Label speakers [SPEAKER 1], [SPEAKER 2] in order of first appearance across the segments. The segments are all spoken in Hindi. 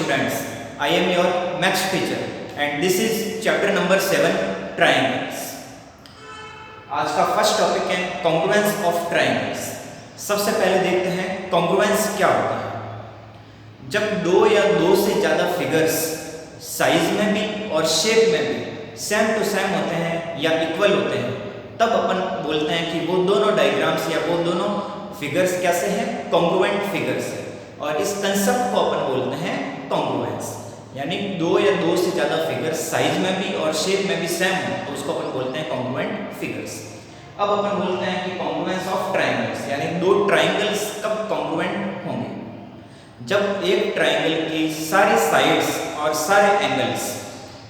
[SPEAKER 1] students, I am your maths teacher and this is chapter number 7 triangles. आज का फर्स्ट टॉपिक है कॉन्ग्रुएंस ऑफ ट्रायंगल्स। सबसे पहले देखते हैं कॉन्ग्रुएंस क्या होता है। जब दो या दो से ज़्यादा फिगर्स साइज में भी और शेप में भी सेम टू सेम होते हैं या इक्वल होते हैं तब अपन बोलते हैं कि वो दोनों डायग्राम्स या वो दोनों फिगर्स कैसे हैं, कॉन्ग्रुएंट फिगर्स हैं। और इस कंसेप्ट को अपन बोलते हैं कॉन्ग्रुएंस, यानी दो या दो से ज़्यादा फिगर्स साइज में भी और शेप में भी सेम हो तो उसको अपन बोलते हैं कॉन्ग्रुएंट फिगर्स। अब अपन बोलते हैं कि कॉन्ग्रुएंस ऑफ ट्रायंगल्स, यानी दो ट्रायंगल्स कब कॉन्ग्रुएंट होंगे। जब एक ट्रायंगल की सारी साइड्स और सारे एंगल्स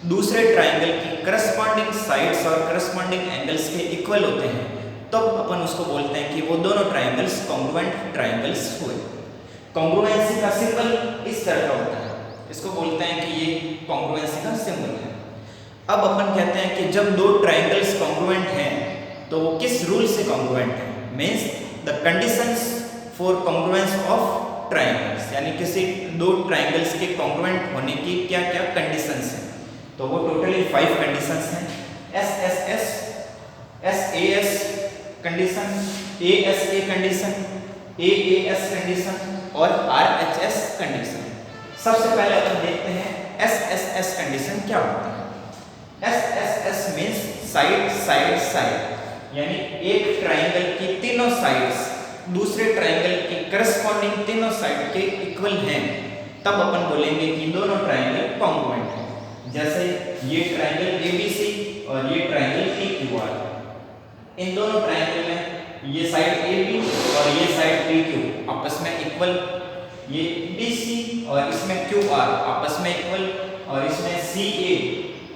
[SPEAKER 1] दूसरे ट्रायंगल की करस्पॉन्डिंग साइड्स और करस्पॉन्डिंग एंगल्स के इक्वल होते हैं तब अपन उसको बोलते हैं कि वो दोनों ट्रायंगल्स कॉन्ग्रुएंट ट्रायंगल्स हुए। कॉन्ग्रुएंसी का सिंबल इस तरह का होता है, इसको बोलते हैं कि ये कॉन्ग्रुएंसी का सिंबल है। अब अपन कहते हैं कि जब दो ट्रायंगल्स कॉन्ग्रुएंट हैं तो वो किस रूल से कॉन्ग्रुएंट है, means the conditions for congruence of triangles, यानी किसी दो ट्रायंगल्स के कॉन्ग्रुएंट होने की क्या क्या कंडीशंस हैं। तो वो टोटली 5 कंडीशंस हैं। SSS, SAS condition, ASA condition, AAS condition और RHS कंडीशन। सबसे पहले अपन देखते हैं SSS कंडीशन क्या होता है। SSS means side side side, यानी एक ट्रायंगल की तीनों साइड्स दूसरे ट्रायंगल की करस्पॉन्डिंग तीनों साइड के इक्वल हैं तब अपन बोलेंगे कि दोनों ट्रायंगल कॉन्ग्रुएंट हैं। जैसे ये ट्रायंगल ABC और ये ट्रायंगल PQR, इन दोनों ट्रायंगल में ये साइड AB और ये साइड PQ आपस में इक्वल, ये BC और इसमें QR आपस में इक्वल और इसमें CA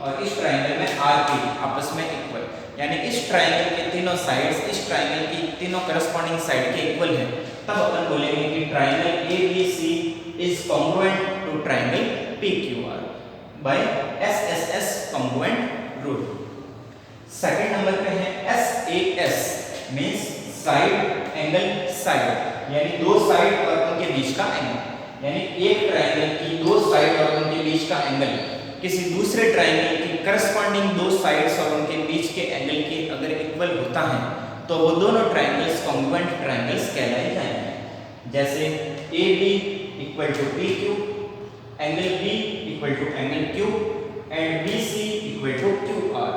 [SPEAKER 1] और इस ट्रायंगल में RP आपस में इक्वल, यानी इस ट्रायंगल के तीनों साइड्स इस ट्रायंगल की तीनों करस्पॉन्डिंग साइड के इक्वल हैं तब अपन बोलेंगे कि triangle ABC is congruent to triangle PQR by SSS congruent rule. Second number पे है SAS means side angle side, यानी दो साइड और उनके बीच का एंगल, यानी एक ट्रायंगल की दो साइड और उनके बीच का एंगल किसी दूसरे ट्रायंगल की करस्पॉन्डिंग दो साइड्स और उनके बीच के एंगल के अगर इक्वल होता है तो वो दोनों ट्रायंगल्स कॉन्ग्रुएंट ट्रायंगल्स कहलाए जाएंगे। जैसे AB equal to PQ, angle B equal to angle Q and BC equal to QR,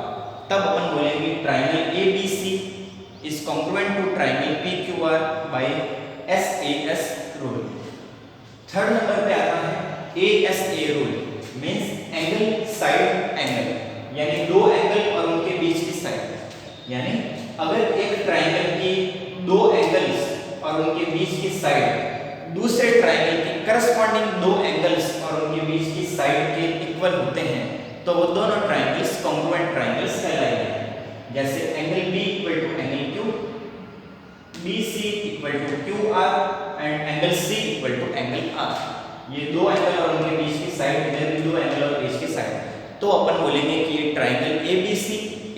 [SPEAKER 1] तब अपन बोलेंगे triangle ABC is congruent to triangle PQR by SAS rule. Third number पे आता है ASA rule, means angle side angle, यानी दो एंगल और उनके बीच की साइड। यानी अगर एक ट्रायंगल की दो एंगल्स और उनके बीच की साइड दूसरे ट्रायंगल की करस्पॉन्डिंग दो एंगल्स और उनके बीच की साइड के इक्वल होते हैं तो वो दोनों ट्रायंगल्स कॉन्ग्रुएंट ट्रायंगल्स कहलाएंगे। जैसे angle B equal to angle Q, BC equal to QR and angle C equal to angle R। ये दो एंगल और उनके बीच की साइड, इधर भी दो एंगल और बीच की साइड, तो अपन बोलेंगे कि ये triangle ABC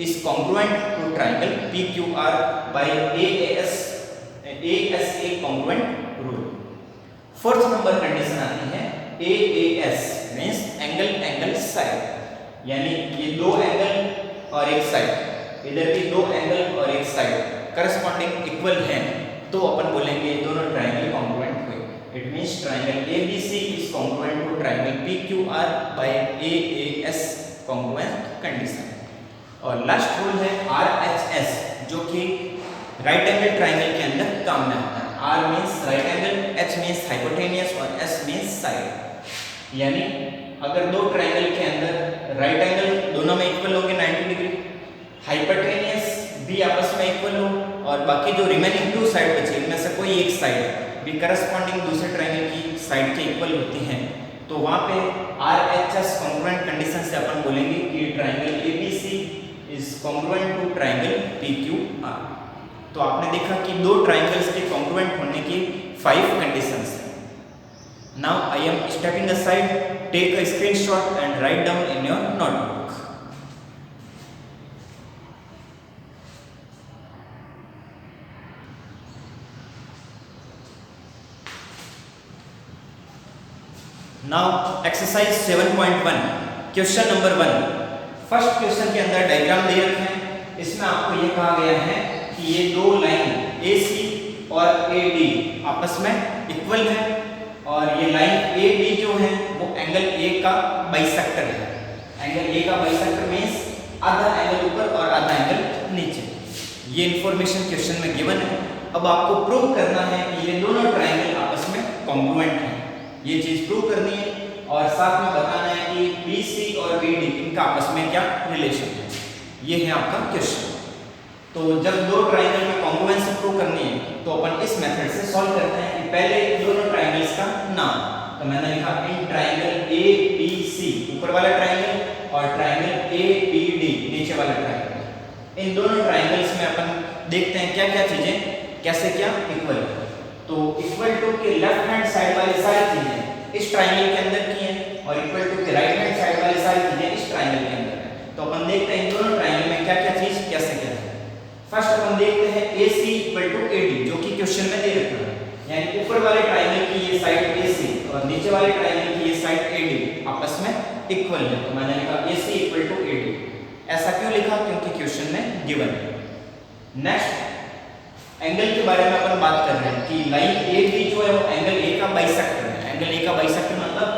[SPEAKER 1] is congruent to triangle PQR by ASA congruent rule. Fourth number condition आती है AAS means angle angle side, यानी ये दो एंगल और एक साइड, इधर भी दो एंगल और एक साइड करस्पॉन्डिंग इक्वल हैं तो अपन बोलेंगे दोनों ट्रायंगल कॉन्ग्रुएंट हुए। It means triangle ABC is congruent to triangle PQR by AAS congruent condition. और लास्ट रूल है RHS, जो कि राइट एंगल ट्रायंगल के अंदर काम में आता है। R means right angle, H means hypotenuse और S मींस साइड, यानी अगर दो ट्रायंगल के अंदर राइट एंगल दोनों में इक्वल होंगे 90 डिग्री, हाइपोटेनियस भी आपस में इक्वल हो और बाकी जो रिमेनिंग टू साइड बचे इनमें से कोई एक साइड भी करस्पॉन्डिंग दूसरे ट्रायंगल की साइड के इक्वल होती हैं तो वहां पे RHS कॉन्ग्रुएंट कंडीशन से अपन बोलेंगे कि triangle ABC is congruent to triangle PQR। तो आपने देखा कि दो ट्रायंगल्स के कॉन्ग्रुएंट होने की 5 कंडीशंस हैं। Now I am stepping aside, take a screenshot and write down in your notebook. Now exercise 7.1 question number 1। First question के अंदर डायग्राम दे रखे हैं। इसमें आपको ये कहा गया है कि ये दो लाइन AC और AD आपस में इक्वल है और ये लाइन AB जो है वो एंगल A का बाइसेक्टर है। एंगल A का बाइसेक्टर मींस आधा एंगल ऊपर और आधा एंगल नीचे। ये इंफॉर्मेशन क्वेश्चन में गिवन है। अब आपको प्रूव करना है कि ये दोनों ट्रायंगल आपस में कॉन्ग्रुएंट हैं। ये चीज प्रूव करनी है और साथ में बताना है कि BC और BD इनका आपस में क्या रिलेशन है। ये है आपका क्वेश्चन। तो जब दो ट्रायंगल में कॉन्ग्रुएंस प्रूव करनी है तो अपन इस मेथड से सॉल्व करते हैं कि पहले दोनों ट्रायंगल्स का नाम। तो मैंने लिखा इन ट्रायंगल ABC ऊपर वाला ट्रायंगल और ट्रायंगल ABD नीचे वाला ट्रायंगल। इन दोनों ट्रायंगल्स में अपन देखते हैं क्या क्या चीजें कैसे क्या इक्वल है। तो इक्वल टू के लेफ्ट हैंड साइड वाली सारी चीजें इस ट्रायंगल के अंदर की हैं और इक्वल टू के राइट हैंड साइड वाली सारी चीजें इस ट्रायंगल के अंदर है। तो अपन देखते हैं इन दोनों ट्रायंगल में क्या क्या चीज कैसे क्या है। फर्स्ट अपन देखते हैं AC इक्वल टू AD जो कि क्वेश्चन में दे रखा है। यानी ऊपर वाले ट्रायंगल की ये साइड AC और नीचे वाले ट्रायंगल की ये साइड AD आपस में इक्वल है। तो मैंने लिखा AC इक्वल टू AD। ऐसा क्यों लिखा? क्योंकि क्वेश्चन में गिवन है। नेक्स्ट एंगल के बारे में अपन बात कर रहे हैं कि लाइन AB जो है वो एंगल A का बाइसेक्टर है। एंगल A का बाइसेक्टर मतलब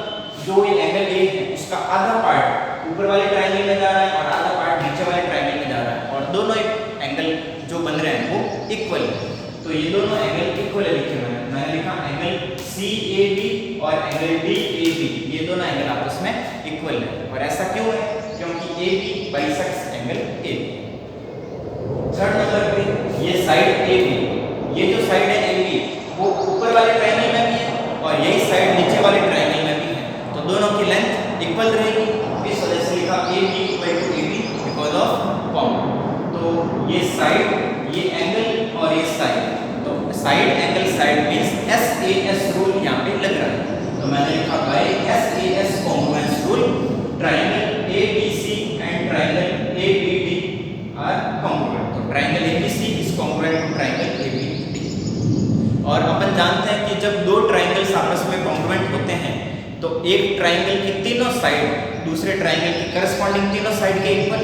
[SPEAKER 1] जो ये एंगल A है उसका आधा पार्ट ऊपर वाले ट्रायंगल में जा रहा है और आधा पार्ट नीचे वाले ट्रायंगल में जा रहा है और दोनों एंगल जो बन रहे हैं वो इक्वल है। तो ये दोनों एंगल इक्वल है लिखे हुए हैं। मैंने लिखा एंगल CAB और एंगल DAB ये दोनों एंगल आपस में इक्वल है। और ऐसा क्यों है? क्योंकि AB bisects angle A। Third number पे ये साइड AB, ये जो साइड है AB वो ऊपर वाले ट्रायंगल में भी है और यही साइड नीचे वाले ट्रायंगल में भी है। तो दोनों की लेंथ इक्वल रहेगी। इस वजह से लिखा AB equal to AB because of common. तो ये साइड ये एंगल और ये साइड, तो side angle side means SAS rule यहाँ पे लग रहा है। तो मैंने लिखा by SAS congruence rule triangle ABC and triangle ABD are congruent. तो triangle ABC is congruent to triangle ABD। और अपन जानते हैं कि जब दो ट्रायंगल्स आपस में कॉन्ग्रुएंट होते हैं तो एक ट्रायंगल की तीनों साइड दूसरे ट्रायंगल की करस्पॉन्डिंग तीनों साइड के इक्वल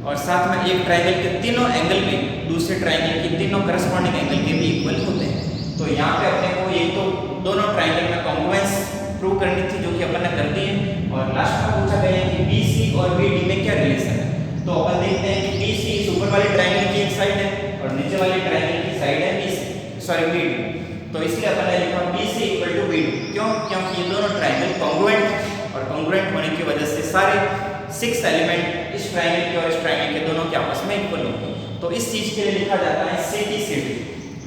[SPEAKER 1] और साथ में एक ट्रायंगल के तीनों एंगल भी दूसरे ट्रायंगल के तीनों करस्पॉन्डिंग एंगल के भी इक्वल होते हैं। तो यहाँ पे अपने को ये तो दोनों ट्रायंगल में कॉन्ग्रुएंस प्रूव करनी थी जो कि अपन ने कर दी है। और लास्ट में पूछा गया है कि BC और BD में क्या रिलेशन है। तो अपन देखते हैं कि BC इस ऊपर वाले ट्रायंगल की एक साइड है और नीचे वाले ट्रायंगल की साइड है BD। तो इसलिए अपन ने लिखा BC इक्वल टू BD। क्यों? क्योंकि ये दोनों ट्रायंगल कॉन्ग्रुएंट है और कॉन्ग्रुएंट होने की वजह से सारे 6 एलिमेंट इस ट्रायंगल के और इस ट्रायंगल के दोनों के आपस में इक्वल होंगे। तो इस चीज के लिए लिखा जाता है CTCT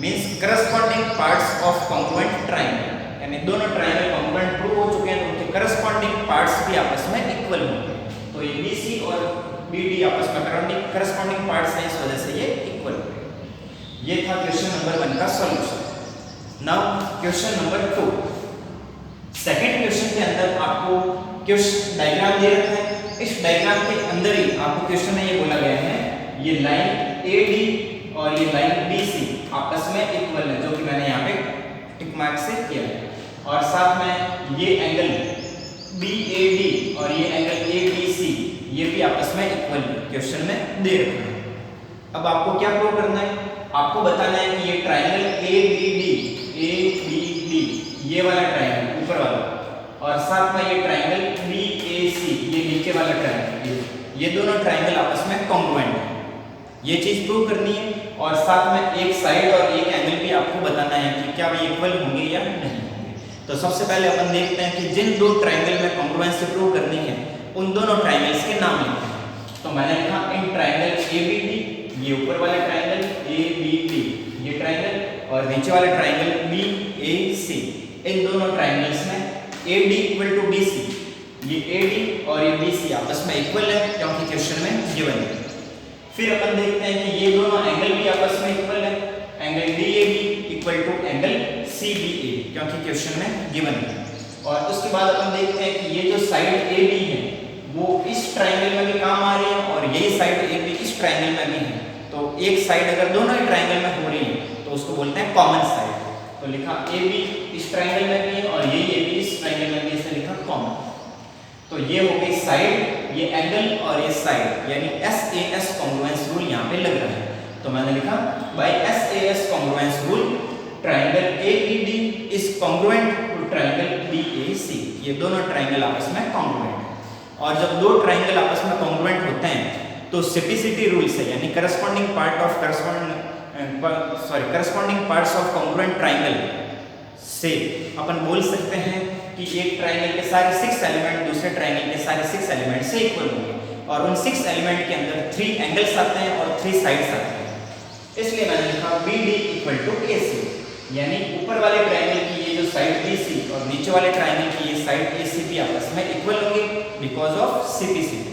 [SPEAKER 1] means corresponding parts of congruent triangle. यानी दोनों ट्रायंगल कॉन्ग्रुएंट प्रूव हो चुके हैं तो उनके करस्पॉन्डिंग पार्ट्स भी आपस में इक्वल होंगे। तो ये BC और BD आपस में करस्पॉन्डिंग पार्ट्स हैं, इस वजह से ये इक्वल होंगे। ये था क्वेश्चन नंबर 1 का solution. Now question number 2। Second question के अंदर आपको क्वेश्चन डायग्राम दे रखा है। इस डायग्राम के अंदर ही आपको क्वेश्चन में ये बोला गया है ये लाइन AD और ये लाइन BC आपस में इक्वल है जो कि मैंने यहाँ पे टिक मार्क से किया है। और साथ में ये एंगल BAD और ये एंगल ABC ये भी आपस में इक्वल है, क्वेश्चन में दे रखा है। अब आपको क्या प्रूव करना है? आपको बताना है कि ये ट्रायंगल ABD ये वाला ट्रायंगल ऊपर वाला और साथ में ये ट्रायंगल BAC ये नीचे वाला ट्रायंगल ये दोनों ट्रायंगल आपस में कॉन्ग्रुएंट है। ये चीज प्रूव करनी है और साथ में एक साइड और एक एंगल भी आपको बताना है कि क्या वे इक्वल होंगे या नहीं होंगे। तो सबसे पहले अपन देखते हैं कि जिन दो ट्रायंगल में कॉन्ग्रुएंस प्रूव करनी है उन दोनों ट्रायंगल्स के नाम लिखते हैं। तो मैंने लिखा इन ट्रायंगल ABD ये ऊपर वाला ट्रायंगल ABD ये ट्रायंगल और नीचे वाला ट्रायंगल BAC इन दोनों ट्रायंगल्स में AD इक्वल टू BC ये AD और ये BC आपस में इक्वल है क्योंकि क्वेश्चन में गिवन है। फिर अपन देखते हैं कि ये दोनों एंगल भी आपस में इक्वल है। Angle DAB equal to angle CBA क्योंकि क्वेश्चन में गिवन है। और उसके बाद अपन देखते हैं कि ये जो साइड AB है वो इस ट्रायंगल में भी काम आ रही है और यही साइड AB इस ट्रायंगल में भी है। तो एक साइड अगर दोनों ही ट्रायंगल में हो रही है तो उसको बोलते हैं कॉमन साइड। तो लिखा AB इस ट्रायंगल में भी है और यही AB इस ट्रायंगल में भी, इसे लिखा तो ये हो गई साइड, ये एंगल और ये साइड, यानी SAS कॉन्ग्रुएंस रूल यहाँ पे लग रहा है। तो मैंने लिखा by SAS congruence rule triangle AED is congruent to triangle BAC। ये दोनों ट्राइंगल आपस में कॉन्ग्रुएंट है, और जब दो ट्राइंगल आपस में कॉन्ग्रुएंट होते हैं तो सिपिसिटी रूल से, यानी corresponding parts of congruent triangle से अपन बोल सकते हैं कि एक ट्राइंगल के सारे 6 एलिमेंट दूसरे ट्राइंगल के सारे 6 एलिमेंट से इक्वल होंगे, और उन 6 एलिमेंट के अंदर 3 एंगल्स आते हैं और 3 साइड्स आते हैं। इसलिए मैंने लिखा BD इक्वल टू AC, यानी ऊपर वाले ट्राइंगल की ये जो साइड BC और नीचे वाले ट्राइंगल की ये साइड ACB आपस में इक्वल होंगे because of CPCT.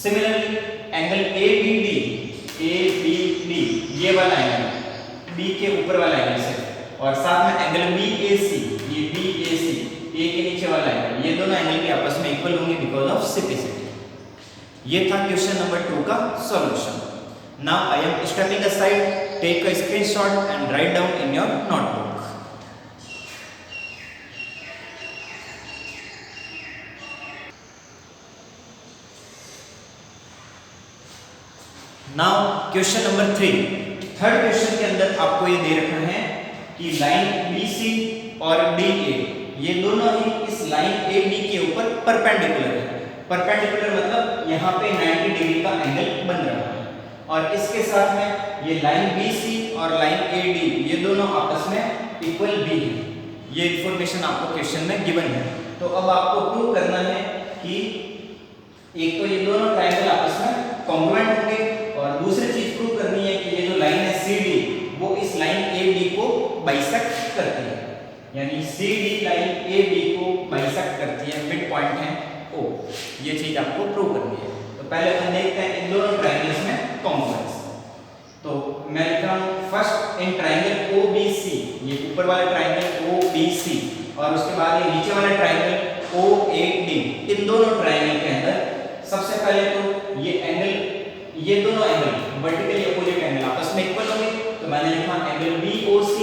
[SPEAKER 1] Similarly angle ABD ये वाला एंगल B के ऊपर वाला एंगल से, और साथ में एंगल BAC ये BAC A के नीचे वाला एंगल, ये दोनों एंगल भी आपस में इक्वल होंगे बिकॉज ऑफ सिपिसिटी। ये था क्वेश्चन नंबर 2 का solution. Now I am stepping aside, take a screenshot and write down in your notebook. Now question number 3, third question के अंदर आपको ये दे रखा है कि लाइन BC और DA ये दोनों ही इस लाइन AB के ऊपर परपेंडिकुलर है। परपेंडिकुलर मतलब यहाँ पे 90 डिग्री का एंगल बन रहा है, और इसके साथ में ये लाइन BC और लाइन AD ये दोनों आपस में इक्वल भी है। ये इंफॉर्मेशन आपको क्वेश्चन में गिवन है। तो अब आपको प्रूव करना है कि एक तो ये दोनों ट्राइंगल आपस में कॉन्ग्रुएंट होंगे, और दूसरी चीज प्रूव करनी है कि ये जो लाइन है CD वो इस लाइन AB को बाइसेक्ट करती है, यानी CD लाइन AB को बाइसेक्ट करती है, मिड पॉइंट है O। ये चीज आपको प्रूव करनी है। तो पहले हम देखते हैं इन दोनों ट्रायंगल्स में कॉन्ग्रुएंस। तो मैं लिखता हूं फर्स्ट इन ट्रायंगल OBC, ये ऊपर वाला ट्रायंगल OBC और उसके बाद ये नीचे वाला ट्रायंगल OAD, इन दोनों ट्रायंगल के अंदर सबसे पहले तो ये एंगल, ये दोनों एंगल वर्टिकली अपोजिट एंगल आपस में इक्वल होंगे। तो मैंने लिखा एंगल BOC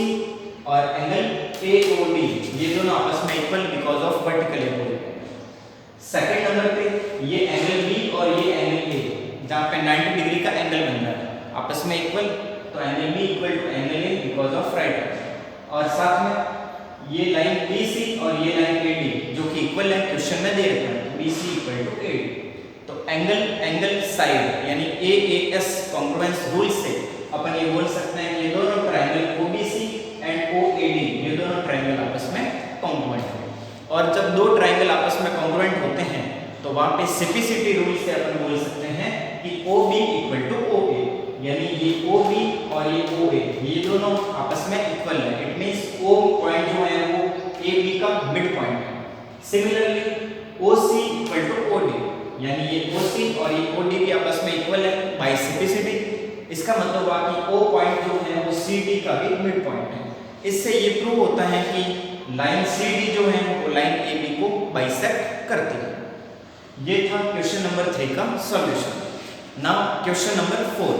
[SPEAKER 1] और एंगल AOD ये दोनों आपस में equal because of vertical opposite. Second number पे ये एंगल B और ये एंगल A जहां पे 90 डिग्री का एंगल बन रहा है आपस में इक्वल, तो angle B equal to angle A because of right angle. और साथ में ये लाइन BC और ये लाइन AD जो कि इक्वल है, क्वेश्चन में दे रखा है BC इक्वल टू AD। तो एंगल साइड यानी AAS कॉन्ग्रुएंस रूल से अपन ये बोल सकते हैं कि ये दोनों ट्रायंगल OBC एंड OAD ये दोनों ट्रायंगल आपस में कॉन्ग्रुएंट हैं। और जब दो ट्रायंगल आपस में कॉन्ग्रुएंट होते हैं तो वहां पे सिपिसिटी रूल से अपन बोल सकते हैं कि OB इक्वल टू OA, यानी ये OB और ये OA ये दोनों आपस में इक्वल है। इट मींस O पॉइंट जो है वो AB का मिड पॉइंट है। Similarly OC equal to OD, यानी ये OC और ये OD भी आपस में इक्वल है बाय सिपिसिटी। इसका मतलब हुआ कि O पॉइंट जो है वो CD का भी मिड पॉइंट है। इससे ये प्रूव होता है कि लाइन CD जो है वो लाइन AB को बाइसेक्ट करती है। ये था क्वेश्चन नंबर 3 का solution. Now question number 4।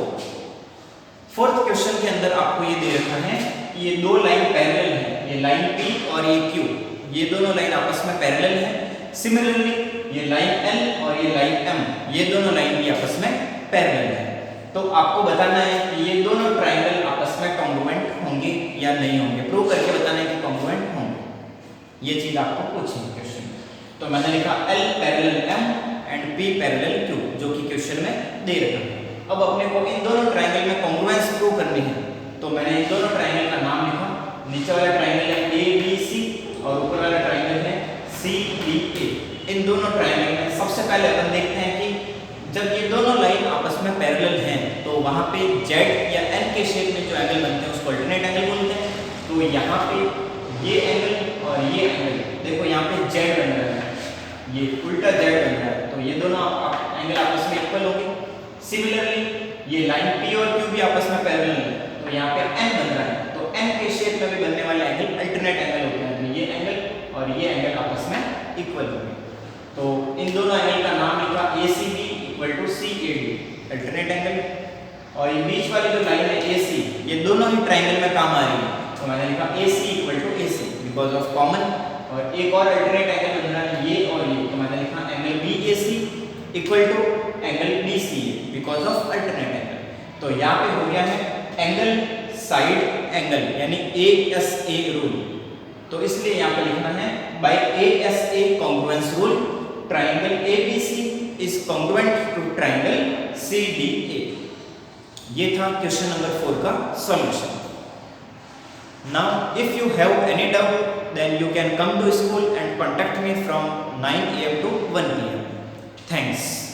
[SPEAKER 1] Fourth question के अंदर आपको ये दे रखा है कि ये दो लाइन पैरेलल है, ये लाइन P और ये Q, ये दोनों लाइन आपस में पैरेलल है। सिमिलरली ये लाइन L और ये लाइन M ये दोनों लाइन भी आपस में पैरेलल है। तो आपको बताना है कि ये दोनों ट्रायंगल आपस में कॉन्ग्रुएंट होंगे या नहीं होंगे। प्रूव करके बताना है कि कॉन्ग्रुएंट होंगे। ये चीज आपको पूछी है क्वेश्चन में। तो मैंने लिखा L parallel M and P parallel Q जो कि क्वेश्चन में दे रखा है। अब अपने को इन दोनों ट्रायंगल में कॉन्ग्रुएंस प्रूव करनी है। तो मैंने इन दोनों ट्रायंगल का नाम लिखा। नीचे वाला ट्रायंगल है ABC और ऊपर वाला ट्रायंगल है CDA। इन दोनों ट्रायंगल में सबसे पहले अपन देखते हैं कि जब ये दोनों लाइन आपस में पैरेलल हैं तो वहां पे Z या N के शेप में जो एंगल बनते हैं उसको अल्टरनेट एंगल बोलते हैं। तो यहाँ पे ये एंगल और ये एंगल देखो, यहाँ पे Z बन रहा है, ये उल्टा Z बन रहा है, तो ये दोनों एंगल आपस में इक्वल होंगे। सिमिलरली ये लाइन P और Q भी आपस में पैरेलल है, तो यहाँ पे N बन रहा है, तो N के शेप में भी बनने वाले एंगल अल्टरनेट एंगल होते हैं। तो ये एंगल और ये एंगल आपस में इक्वल होंगे। तो इन दोनों एंगल का नाम लिखा ACB equal to CAD alternate angle. और ये बीच वाली जो लाइन है AC ये दोनों ही ट्रायंगल में काम आ रही है, तो मैंने लिखा AC equal to AC because of common. और एक और अल्टरनेट एंगल बन रहा है ये और ये, तो मैंने लिखा equal to angle BCA because of alternate angle. तो यहाँ पे हो गया है एंगल साइड एंगल यानी ASA रूल। तो इसलिए यहाँ पे लिखना है by ASA congruence rule triangle ABC is congruent to triangle CDA। ये था क्वेश्चन नंबर 4 का solution. Now if you have any doubt then you can come to school and contact me from 9 AM to 1 PM. Thanks.